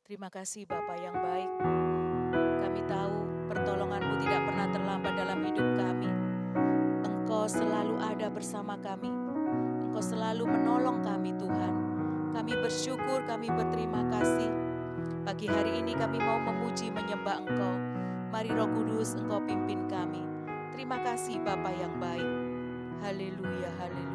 Terima kasih Bapa yang baik. Kami tahu pertolongan-Mu tidak pernah terlambat dalam hidup kami. Engkau selalu ada bersama kami. Engkau selalu menolong kami Tuhan. Kami bersyukur, kami berterima kasih. Pagi hari ini kami mau memuji menyembah Engkau. Mari Roh Kudus Engkau pimpin kami. Terima kasih Bapa yang baik. Haleluya, haleluya.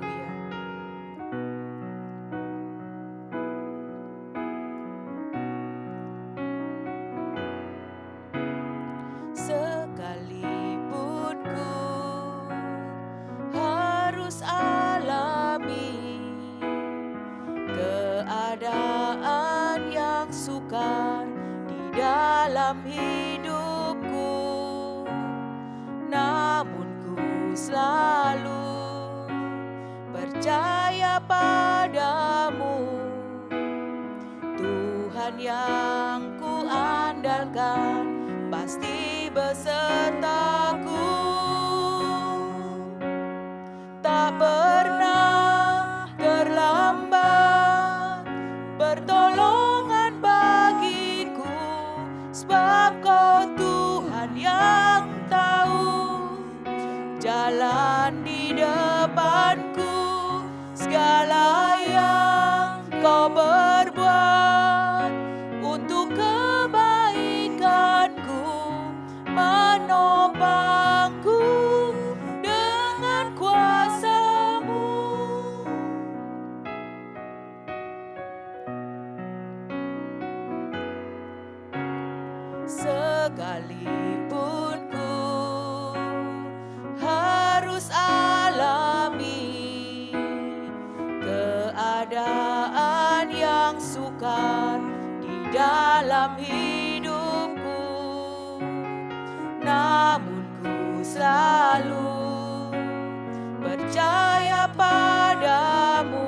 Sekalipun ku harus alami keadaan yang sukar di dalam hidupku, namun ku selalu percaya padamu, Tuhan yang ku andalkan pasti besertaku. Tak pernah terlambat pertolongan bagiku, sebab Kau Tuhan yang tahu jalan di depanku. Segala yang Kau berbuat untuk kebaikanku, menopangku dengan kuasa-Mu. Sekalipun ku harus alami keadaan yang sukar di dalam hidupku, namun ku selalu percaya padamu,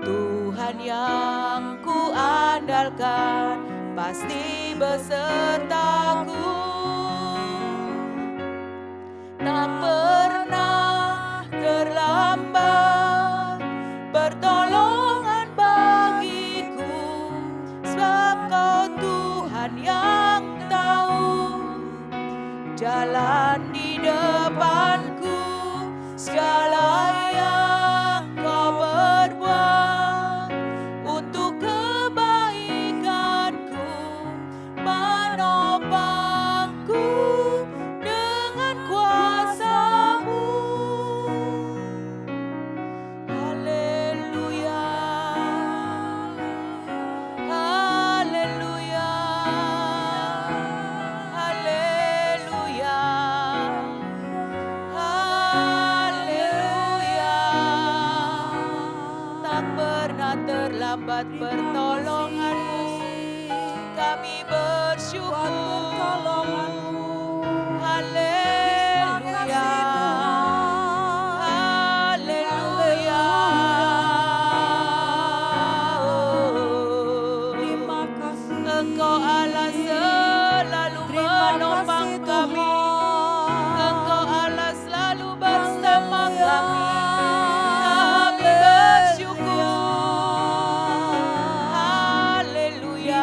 Tuhan yang ku andalkan pasti besertaku. Tak pernah terlambat pertolongan bagiku, sebab Kau Tuhan yang tahu jalan di depanku. Segala yang Kau berbuat untuk kebaikanku, menopangku dengan kuasa-Mu. Haleluya, haleluya, haleluya, haleluya. Tak pernah terlambat pertolongan-Mu, kami bersyukur. Haleluya, haleluya. Terima kasih. Engkau Allah selalu menopang kami. Engkau Allah selalu bersama kami. Kami bersyukur. Haleluya.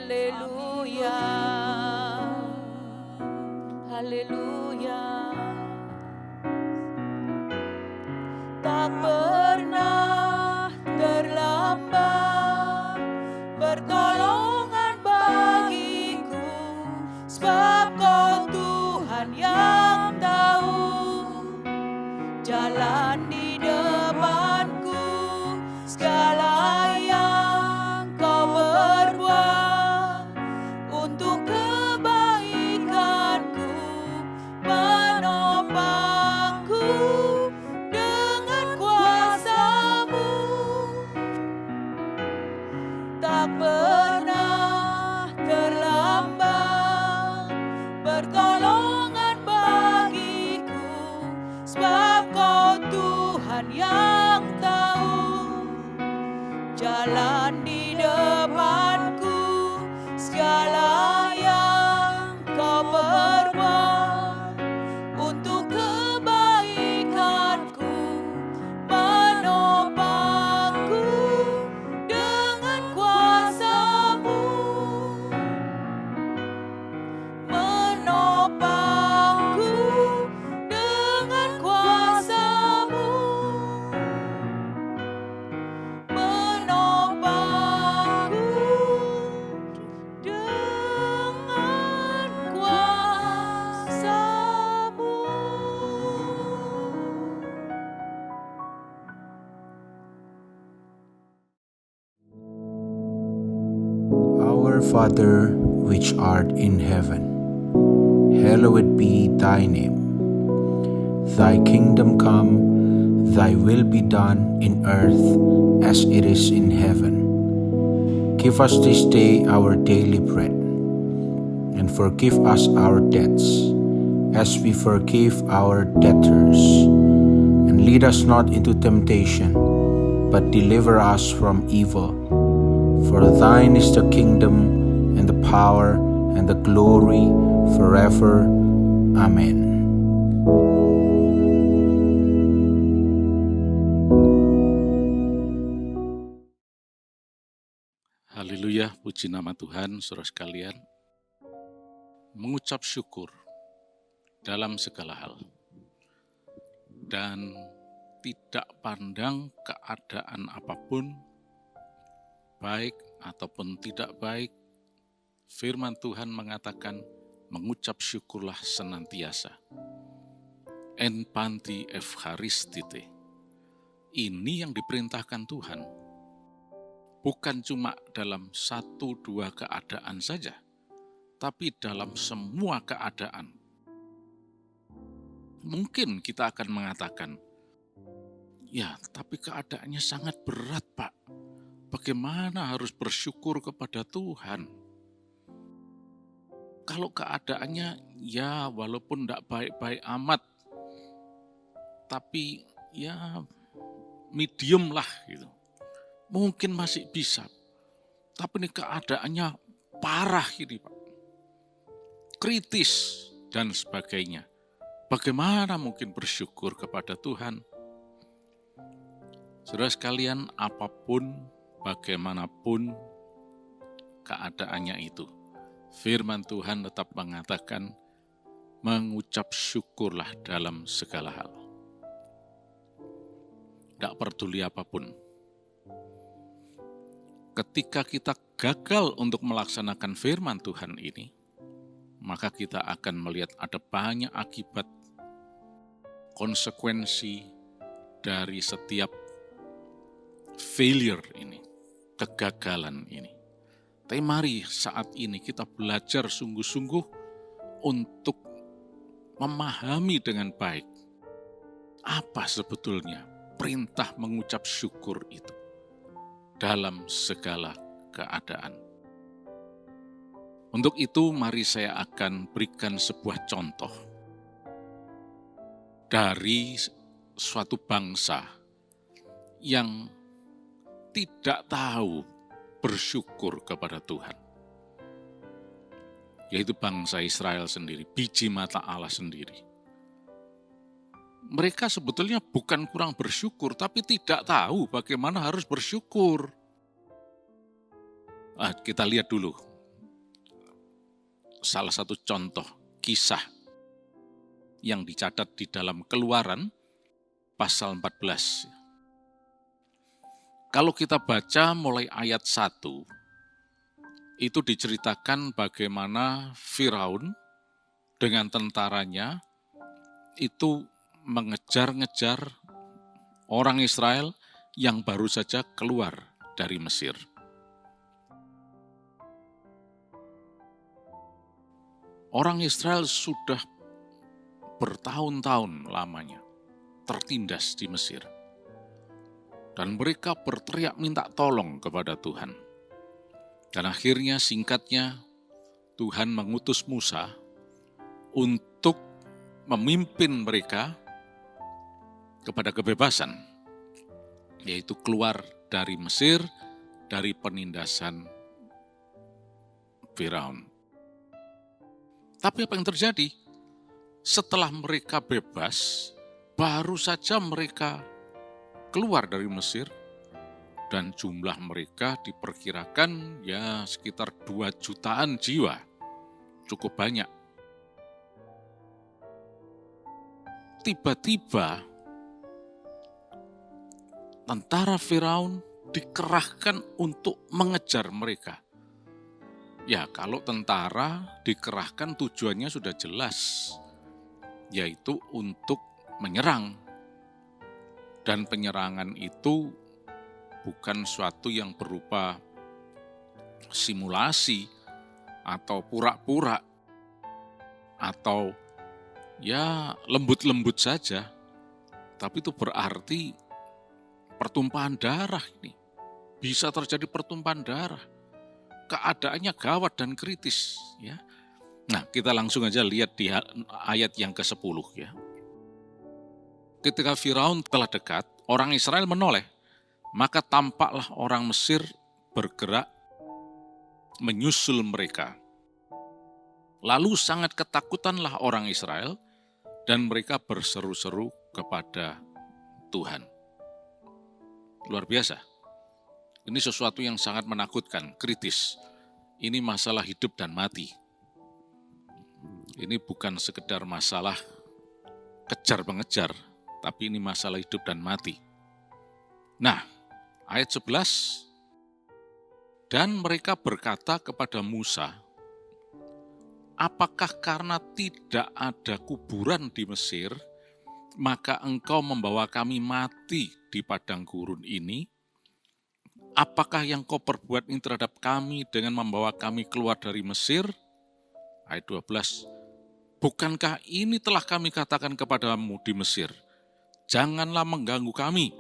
Haleluya, haleluya. Tak pernah terlambat pertolongan bagiku, sebab Kau Tuhan yang tahu jalan di depanku. Segala yang Kau perbuat untuk kebaikanku, menopangku dengan kuasa-Mu. Tak pernah terlambat pertolongan bagiku, sebab Kau Tuhan yang tahu jalan di depanku. Segala yang Kau perbuat untuk kebaikanku, menopangku dengan kuasa-Mu, menopangku dengan kuasa-Mu, menopangku dengan kuasa-Mu. Our Father, which art in heaven, hallowed be thy name. Thy kingdom come, thy will be done in earth as it is in heaven. Give us this day our daily bread, and forgive us our debts, as we forgive our debtors. And lead us not into temptation, but deliver us from evil. For thine is the kingdom, and the power, and the glory, forever. Amen. Haleluya, puji nama Tuhan, saudara sekalian. Mengucap syukur dalam segala hal. Dan tidak pandang keadaan apapun, baik ataupun tidak baik, firman Tuhan mengatakan, mengucap syukurlah senantiasa. En panti evharistite. Ini yang diperintahkan Tuhan. Bukan cuma dalam 1-2 keadaan saja, tapi dalam semua keadaan. Mungkin kita akan mengatakan, ya tapi keadaannya sangat berat Pak. Bagaimana harus bersyukur kepada Tuhan? Kalau keadaannya ya walaupun tidak baik-baik amat, tapi ya medium lah gitu. Mungkin masih bisa. Tapi ini keadaannya parah ini Pak. Kritis dan sebagainya. Bagaimana mungkin bersyukur kepada Tuhan? Saudara sekalian, apapun, bagaimanapun keadaannya itu, firman Tuhan tetap mengatakan, mengucap syukurlah dalam segala hal. Tidak peduli apapun. Ketika kita gagal untuk melaksanakan firman Tuhan ini, maka kita akan melihat ada banyak akibat, konsekuensi dari setiap failure ini, kegagalan ini. Tapi mari saat ini kita belajar sungguh-sungguh untuk memahami dengan baik apa sebetulnya perintah mengucap syukur itu dalam segala keadaan. Untuk itu mari saya akan berikan sebuah contoh dari suatu bangsa yang tidak tahu bersyukur kepada Tuhan. Yaitu bangsa Israel sendiri, biji mata Allah sendiri. Mereka sebetulnya bukan kurang bersyukur, tapi tidak tahu bagaimana harus bersyukur. Kita lihat dulu salah satu contoh kisah yang dicatat di dalam Keluaran pasal 14. Kalau kita baca mulai ayat 1, itu diceritakan bagaimana Firaun dengan tentaranya itu mengejar-ngejar orang Israel yang baru saja keluar dari Mesir. Orang Israel sudah bertahun-tahun lamanya tertindas di Mesir. Dan mereka berteriak minta tolong kepada Tuhan. Dan akhirnya singkatnya Tuhan mengutus Musa untuk memimpin mereka kepada kebebasan, yaitu keluar dari Mesir, dari penindasan Firaun. Tapi apa yang terjadi? Setelah mereka bebas, baru saja mereka keluar dari Mesir, dan jumlah mereka diperkirakan ya sekitar 2 jutaan jiwa. Cukup banyak. Tiba-tiba tentara Firaun dikerahkan untuk mengejar mereka. Ya, kalau tentara dikerahkan tujuannya sudah jelas, yaitu untuk menyerang. Dan penyerangan itu bukan suatu yang berupa simulasi atau pura-pura atau ya lembut-lembut saja, tapi itu berarti pertumpahan darah ini. Bisa terjadi pertumpahan darah. Keadaannya gawat dan kritis, ya. Nah, kita langsung aja lihat di ayat yang ke-10, ya. Ketika Firaun telah dekat, orang Israel menoleh, maka tampaklah orang Mesir bergerak menyusul mereka. Lalu sangat ketakutanlah orang Israel, dan mereka berseru-seru kepada Tuhan. Luar biasa. Ini sesuatu yang sangat menakutkan, kritis. Ini masalah hidup dan mati. Ini bukan sekedar masalah kejar-mengejar, tapi ini masalah hidup dan mati. Nah, ayat 11. Dan mereka berkata kepada Musa, apakah karena tidak ada kuburan di Mesir, maka engkau membawa kami mati di padang gurun ini? Apakah yang kau perbuat ini terhadap kami dengan membawa kami keluar dari Mesir? Ayat 12. Bukankah ini telah kami katakan kepadamu di Mesir? Janganlah mengganggu kami,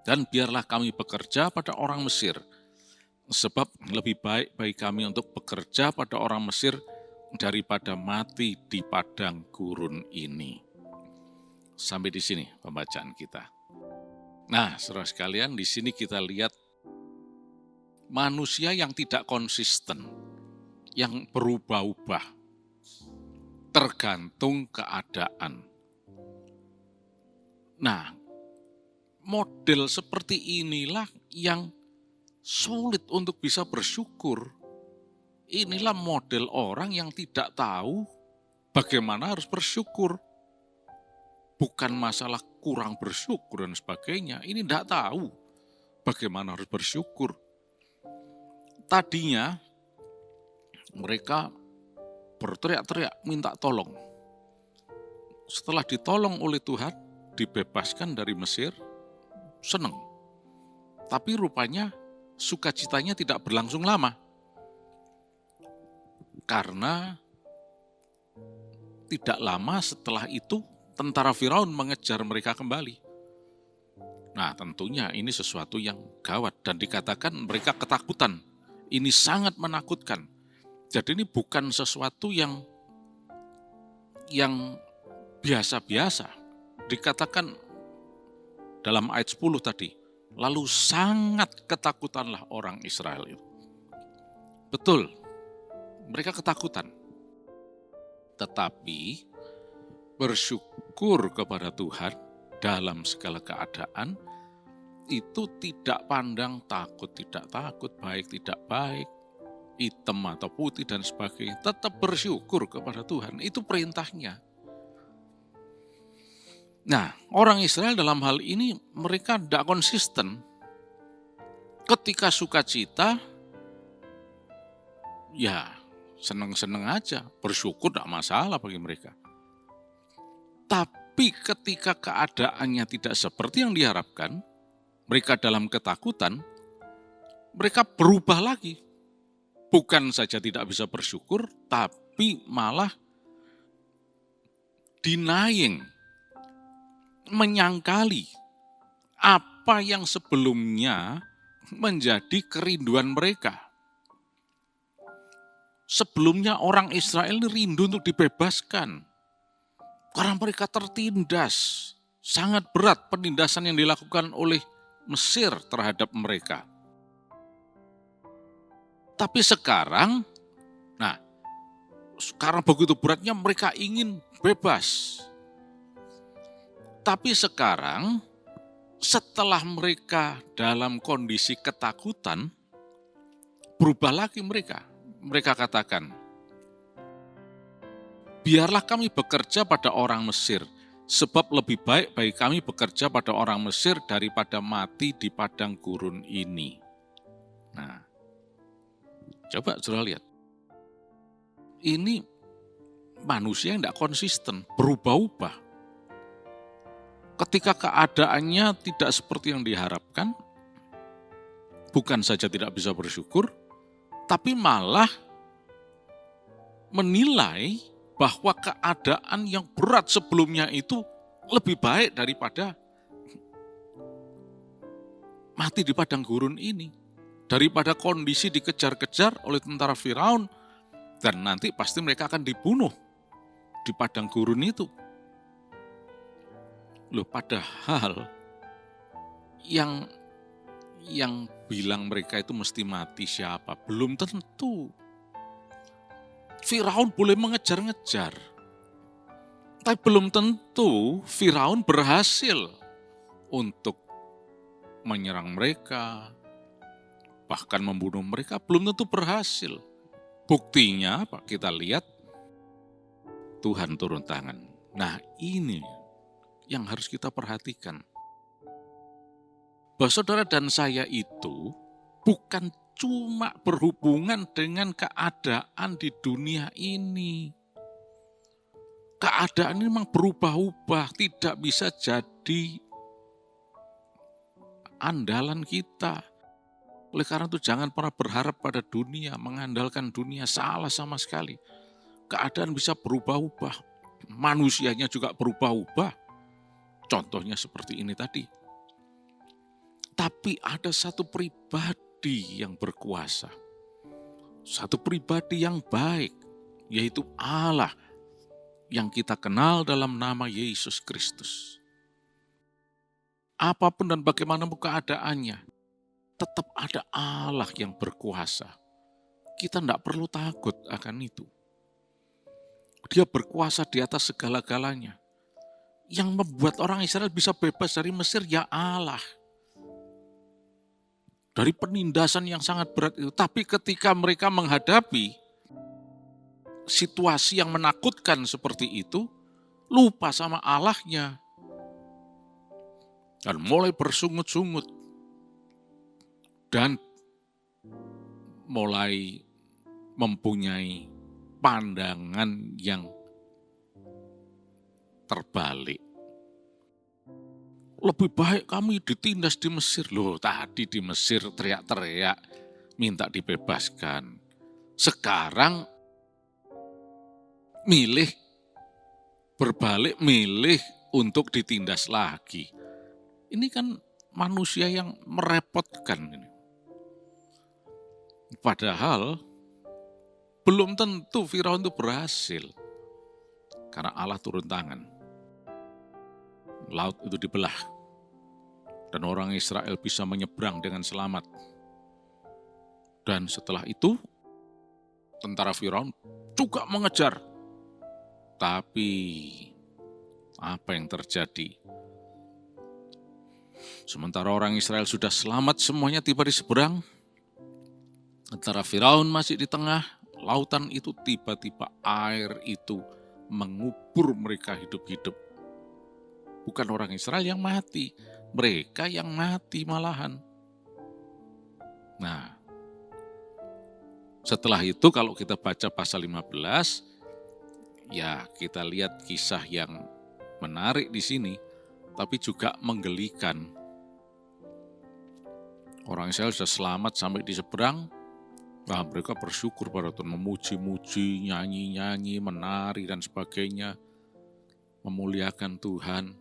dan biarlah kami bekerja pada orang Mesir, sebab lebih baik bagi kami untuk bekerja pada orang Mesir daripada mati di padang gurun ini. Sampai di sini pembacaan kita. Nah, saudara sekalian, di sini kita lihat manusia yang tidak konsisten, yang berubah-ubah, tergantung keadaan. Nah, model seperti inilah yang sulit untuk bisa bersyukur. Inilah model orang yang tidak tahu bagaimana harus bersyukur. Bukan masalah kurang bersyukur dan sebagainya. Ini tidak tahu bagaimana harus bersyukur. Tadinya mereka berteriak-teriak minta tolong. Setelah ditolong oleh Tuhan, dibebaskan dari Mesir, senang. Tapi rupanya sukacitanya tidak berlangsung lama. Karena tidak lama setelah itu tentara Firaun mengejar mereka kembali. Nah, tentunya ini sesuatu yang gawat dan dikatakan mereka ketakutan. Ini sangat menakutkan. Jadi ini bukan sesuatu yang biasa-biasa. Dikatakan dalam ayat 10 tadi, lalu sangat ketakutanlah orang Israel itu. Betul, mereka ketakutan. Tetapi bersyukur kepada Tuhan dalam segala keadaan itu tidak pandang takut, tidak takut, baik, tidak baik. hitam atau putih dan sebagainya, tetap bersyukur kepada Tuhan. Itu perintahnya. Nah, orang Israel dalam hal ini mereka tidak konsisten. Ketika sukacita, ya seneng-seneng aja, bersyukur tidak masalah bagi mereka. Tapi ketika keadaannya tidak seperti yang diharapkan, mereka dalam ketakutan, mereka berubah lagi. Bukan saja tidak bisa bersyukur, tapi malah denying, menyangkali apa yang sebelumnya menjadi kerinduan mereka. Sebelumnya orang Israel rindu untuk dibebaskan. Karena mereka tertindas. Sangat berat penindasan yang dilakukan oleh Mesir terhadap mereka. Tapi sekarang begitu beratnya mereka ingin bebas. Tapi sekarang setelah mereka dalam kondisi ketakutan, berubah lagi mereka. Mereka katakan, biarlah kami bekerja pada orang Mesir, sebab lebih baik bagi kami bekerja pada orang Mesir daripada mati di padang gurun ini. Nah, coba saudara lihat. Ini manusia yang tidak konsisten, berubah-ubah. Ketika keadaannya tidak seperti yang diharapkan, bukan saja tidak bisa bersyukur, tapi malah menilai bahwa keadaan yang berat sebelumnya itu lebih baik daripada mati di padang gurun ini. Daripada kondisi dikejar-kejar oleh tentara Firaun, dan nanti pasti mereka akan dibunuh di padang gurun itu. Loh, padahal yang bilang mereka itu mesti mati siapa? Belum tentu. Firaun boleh mengejar-ngejar, tapi belum tentu Firaun berhasil untuk menyerang mereka, bahkan membunuh mereka, belum tentu berhasil. Buktinya apa? Kita lihat Tuhan turun tangan. Nah, ini yang harus kita perhatikan. Bahwa saudara dan saya itu bukan cuma berhubungan dengan keadaan di dunia ini. Keadaan ini memang berubah-ubah, tidak bisa jadi andalan kita. Oleh karena itu jangan pernah berharap pada dunia, mengandalkan dunia, salah sama sekali. Keadaan bisa berubah-ubah, manusianya juga berubah-ubah. Contohnya seperti ini tadi. Tapi ada satu pribadi yang berkuasa. Satu pribadi yang baik, yaitu Allah yang kita kenal dalam nama Yesus Kristus. Apapun dan bagaimanapun keadaannya, tetap ada Allah yang berkuasa. Kita tidak perlu takut akan itu. Dia berkuasa di atas segala-galanya. Yang membuat orang Israel bisa bebas dari Mesir, ya Allah. Dari penindasan yang sangat berat itu. Tapi ketika mereka menghadapi situasi yang menakutkan seperti itu, lupa sama Allahnya. Dan mulai bersungut-sungut. Dan mulai mempunyai pandangan yang terbalik. Lebih baik kami ditindas di Mesir. Loh, tadi di Mesir teriak-teriak minta dibebaskan. Sekarang berbalik milih untuk ditindas lagi. Ini kan manusia yang merepotkan. Padahal belum tentu Firaun itu berhasil. Karena Allah turun tangan. Laut itu dibelah. Dan orang Israel bisa menyeberang dengan selamat. Dan setelah itu, tentara Firaun juga mengejar. Tapi, apa yang terjadi? Sementara orang Israel sudah selamat semuanya tiba di seberang, Sementara Firaun masih di tengah lautan itu, tiba-tiba air itu mengubur mereka hidup-hidup. Bukan orang Israel yang mati, mereka yang mati malahan. Nah, setelah itu kalau kita baca pasal 15, ya kita lihat kisah yang menarik di sini, tapi juga menggelikan. Orang Israel sudah selamat sampai di seberang, nah mereka bersyukur pada Tuhan, memuji-muji, nyanyi-nyanyi, menari dan sebagainya, memuliakan Tuhan.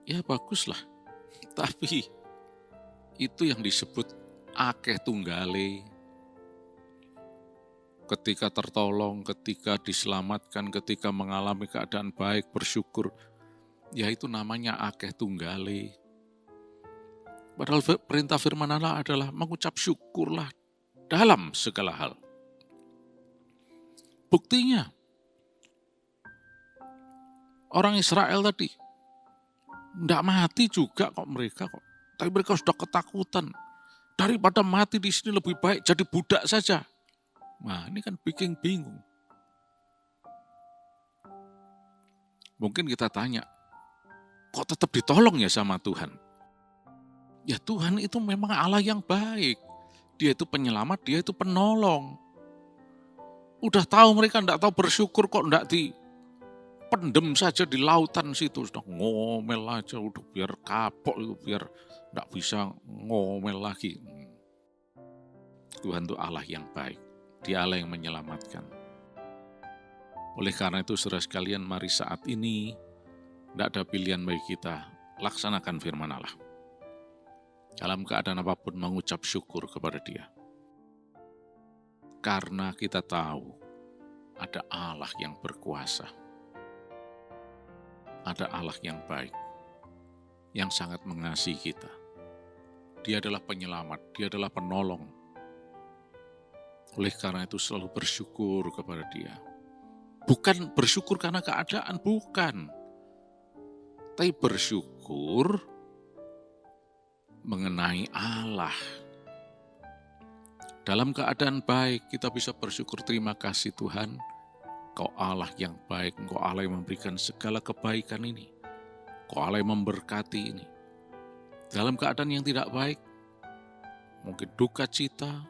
Ya baguslah, tapi itu yang disebut akeh tunggale. Ketika tertolong, ketika diselamatkan, ketika mengalami keadaan baik, bersyukur, ya itu namanya akeh tunggale. Padahal perintah firman Allah adalah mengucap syukurlah dalam segala hal. Buktinya, orang Israel tadi tidak mati juga kok mereka kok. Tapi mereka sudah ketakutan. Daripada mati di sini lebih baik jadi budak saja. Nah, ini kan bikin bingung. Mungkin kita tanya, kok tetap ditolong ya sama Tuhan? Ya Tuhan itu memang Allah yang baik. Dia itu penyelamat, dia itu penolong. Udah tahu mereka tidak tahu bersyukur kok tidak dipendem saja di lautan situ. Sudah ngomel aja, udah biar kapok itu, biar tidak bisa ngomel lagi. Tuhan itu Allah yang baik. Dia Allah yang menyelamatkan. Oleh karena itu saudara sekalian, mari saat ini tidak ada pilihan bagi kita, laksanakan firman Allah. Dalam keadaan apapun mengucap syukur kepada Dia. Karena kita tahu ada Allah yang berkuasa. Ada Allah yang baik, yang sangat mengasihi kita. Dia adalah penyelamat, Dia adalah penolong. Oleh karena itu selalu bersyukur kepada Dia. Bukan bersyukur karena keadaan, bukan. Tapi bersyukur mengenai Allah. Dalam keadaan baik kita bisa bersyukur, terima kasih Tuhan. Kau Allah yang baik, Engkau Allah yang memberikan segala kebaikan ini. Kau Allah yang memberkati ini. Dalam keadaan yang tidak baik, mungkin duka cita,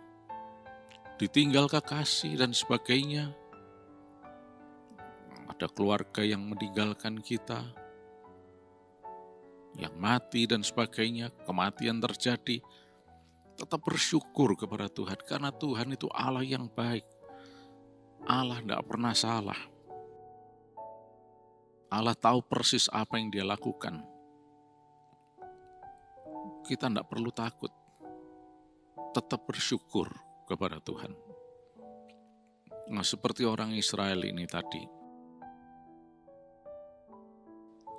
ditinggal kekasih dan sebagainya. Ada keluarga yang meninggalkan kita, yang mati dan sebagainya, kematian terjadi. Tetap bersyukur kepada Tuhan, karena Tuhan itu Allah yang baik. Allah tidak pernah salah. Allah tahu persis apa yang Dia lakukan. Kita tidak perlu takut. Tetap bersyukur kepada Tuhan. Nah, seperti orang Israel ini tadi.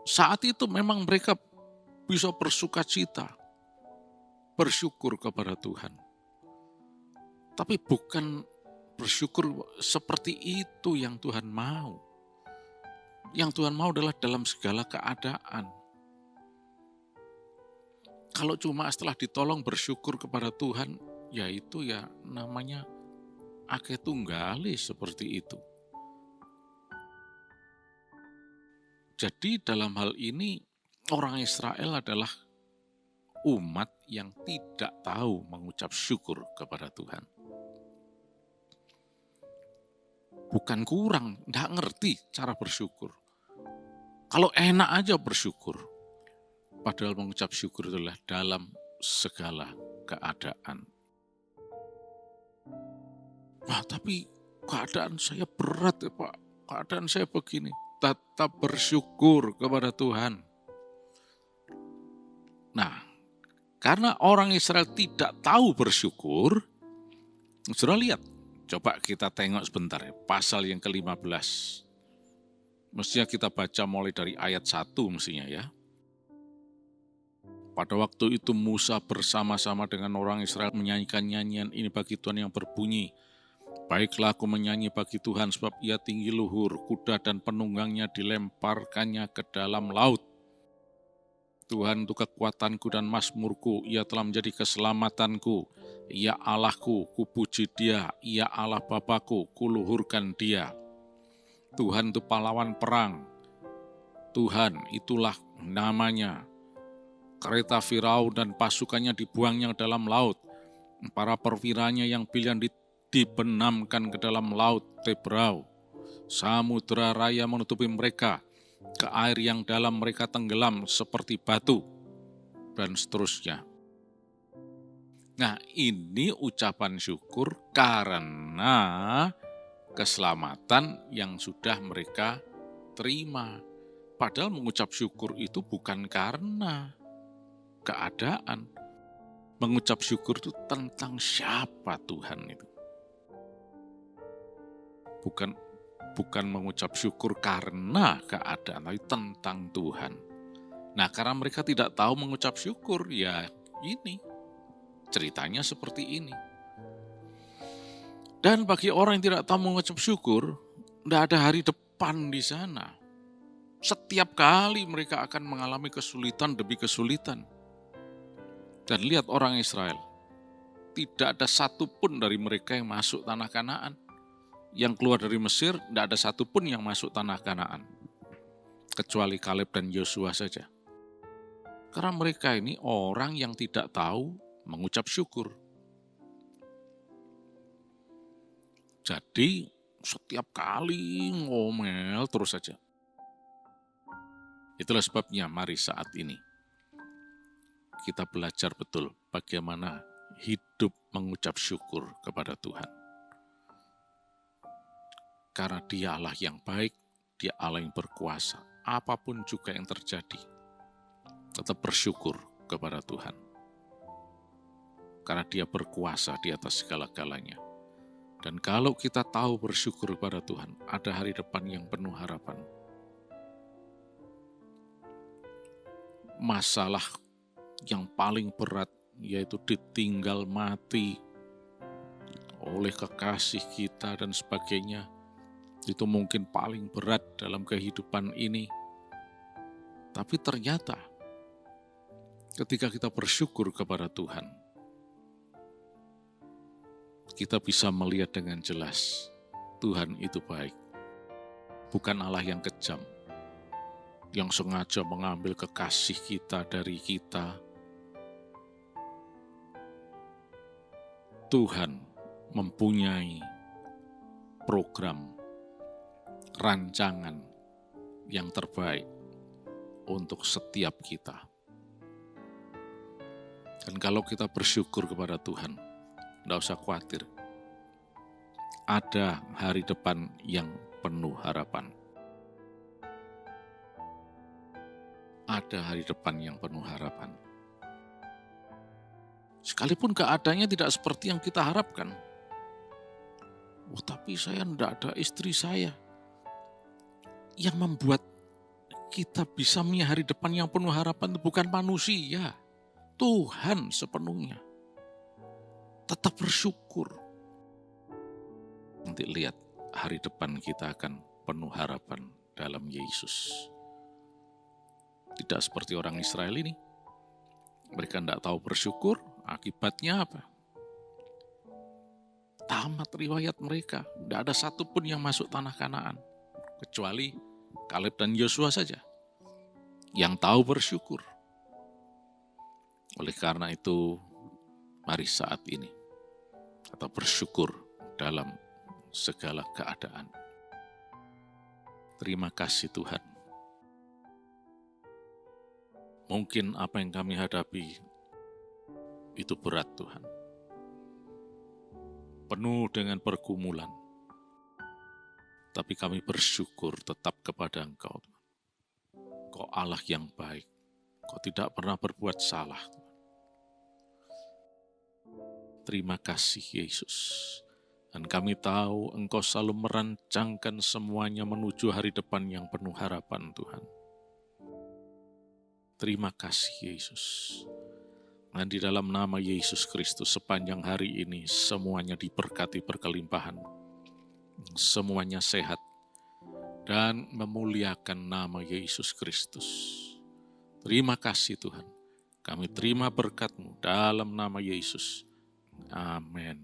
Saat itu memang mereka bisa bersuka cita, bersyukur kepada Tuhan. Tapi bukan bersyukur seperti itu yang Tuhan mau. Yang Tuhan mau adalah dalam segala keadaan. Kalau cuma setelah ditolong bersyukur kepada Tuhan, ya itu ya namanya akeh tunggali seperti itu. Jadi dalam hal ini orang Israel adalah umat yang tidak tahu mengucap syukur kepada Tuhan. Bukan kurang, tidak ngerti cara bersyukur. Kalau enak aja bersyukur. Padahal mengucap syukur itulah dalam segala keadaan. Nah, tapi keadaan saya berat ya Pak, keadaan saya begini. Tetap bersyukur kepada Tuhan. Nah, karena orang Israel tidak tahu bersyukur, sudah lihat, coba kita tengok sebentar ya, pasal yang ke-15. Mestinya kita baca mulai dari ayat 1 mestinya ya. Pada waktu itu Musa bersama-sama dengan orang Israel menyanyikan nyanyian ini bagi Tuhan yang berbunyi, baiklah aku menyanyi bagi Tuhan sebab Ia tinggi luhur, kuda dan penunggangnya dilemparkannya ke dalam laut. Tuhan itu kekuatanku dan mazmurku, Ia telah menjadi keselamatanku. Ia Allahku, kupuji Dia. Ia Allah Bapakku, kuluhurkan Dia. Tuhan itu pahlawan perang. Tuhan itulah namanya. Kereta Firaun dan pasukannya dibuangnya dalam laut. Para perwiranya yang pilihan dibenamkan ke dalam laut Tebrau. Samudra raya menutupi mereka. Ke air yang dalam mereka tenggelam seperti batu, dan seterusnya. Nah, ini ucapan syukur karena keselamatan yang sudah mereka terima. Padahal mengucap syukur itu bukan karena keadaan. Mengucap syukur itu tentang siapa Tuhan itu. Bukan mengucap syukur karena keadaan, tapi tentang Tuhan. Nah, karena mereka tidak tahu mengucap syukur, ya ini, ceritanya seperti ini. Dan bagi orang yang tidak tahu mengucap syukur, tidak ada hari depan di sana. Setiap kali mereka akan mengalami kesulitan demi kesulitan. Dan lihat orang Israel, tidak ada satupun dari mereka yang masuk tanah Kanaan. Yang keluar dari Mesir, tidak ada satupun yang masuk tanah Kanaan. Kecuali Kaleb dan Yosua saja. Karena mereka ini orang yang tidak tahu mengucap syukur. Jadi, setiap kali ngomel terus saja. Itulah sebabnya mari saat ini kita belajar betul bagaimana hidup mengucap syukur kepada Tuhan. Karena Dia Allah yang baik, Dia Allah yang berkuasa. Apapun juga yang terjadi, tetap bersyukur kepada Tuhan. Karena Dia berkuasa di atas segala-galanya. Dan kalau kita tahu bersyukur kepada Tuhan, ada hari depan yang penuh harapan. Masalah yang paling berat, yaitu ditinggal mati oleh kekasih kita dan sebagainya, itu mungkin paling berat dalam kehidupan ini. Tapi ternyata ketika kita bersyukur kepada Tuhan, kita bisa melihat dengan jelas Tuhan itu baik. Bukan Allah yang kejam, yang sengaja mengambil kekasih kita dari kita. Tuhan mempunyai program, rancangan yang terbaik untuk setiap kita. Dan kalau kita bersyukur kepada Tuhan, tidak usah khawatir. Ada hari depan yang penuh harapan. Ada hari depan yang penuh harapan. Sekalipun keadaannya tidak seperti yang kita harapkan. Oh, tapi saya tidak ada istri saya. Yang membuat kita bisa punya hari depan yang penuh harapan itu bukan manusia, Tuhan sepenuhnya. Tetap bersyukur. Nanti lihat hari depan kita akan penuh harapan dalam Yesus. Tidak seperti orang Israel ini. Mereka tidak tahu bersyukur, akibatnya apa? Tamat riwayat mereka. Tidak ada satupun yang masuk tanah Kanaan. Kecuali Kaleb dan Yosua saja yang tahu bersyukur. Oleh karena itu, mari saat ini kita bersyukur dalam segala keadaan. Terima kasih Tuhan. Mungkin apa yang kami hadapi itu berat Tuhan. Penuh dengan pergumulan. Tapi kami bersyukur tetap kepada Engkau. Engkau Allah yang baik. Engkau tidak pernah berbuat salah. Terima kasih Yesus. Dan kami tahu Engkau selalu merancangkan semuanya menuju hari depan yang penuh harapan Tuhan. Terima kasih Yesus. Dan di dalam nama Yesus Kristus sepanjang hari ini semuanya diberkati berkelimpahan. Semuanya sehat dan memuliakan nama Yesus Kristus. Terima kasih Tuhan. Kami terima berkat-Mu dalam nama Yesus. Amin.